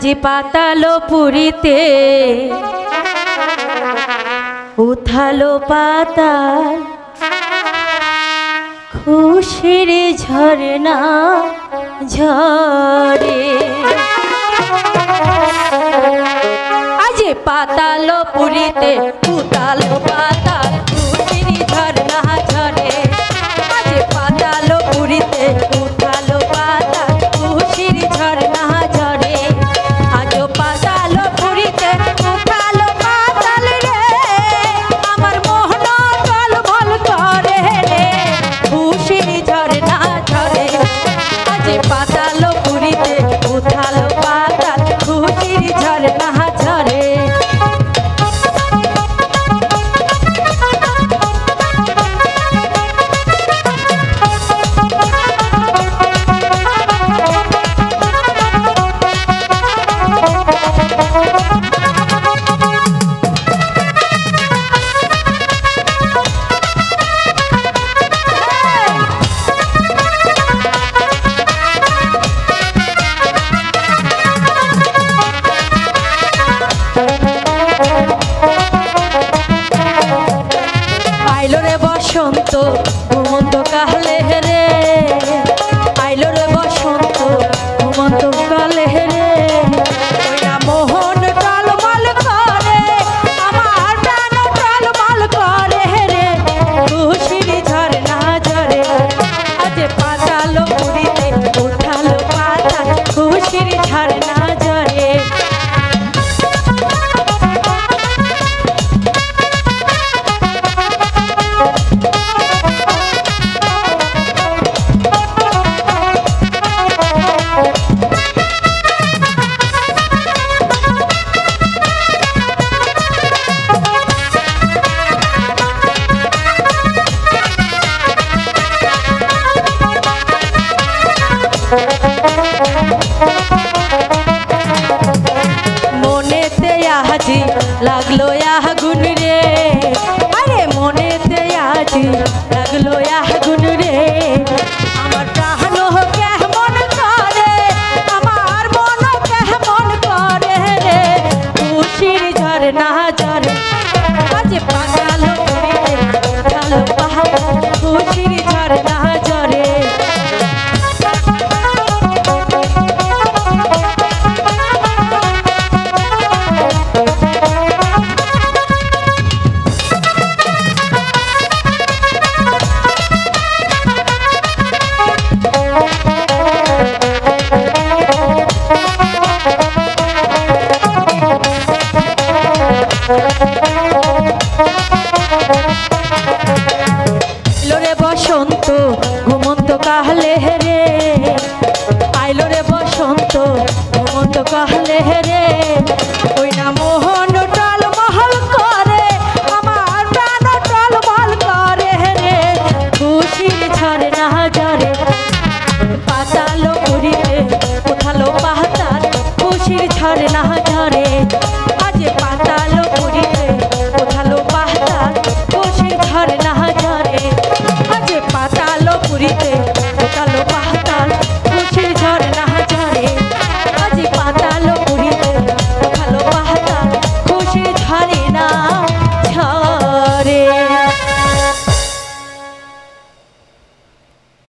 আজি পাতালো পুরীতে উথালো পাতাল খুশির ঝরনা ঝরে। আজি পাতালো পুরীতে উথালো পাতাল খুশির ঝরনা ঝরে। আজি পাতালো পুরীতে উথালো পাতাল খুশির ঝরনা ঝরে। আজো পাতালো পুরীতে উথালো পাতাল রে আমার মোহন কল ভল করে রে খুশির ঝরনা ঝরে। আজি পাতালো পুরীতে উথালো পাতাল খুশির ঝরনা ঝরে। বসন্ত ঘুমন্ত কালে রে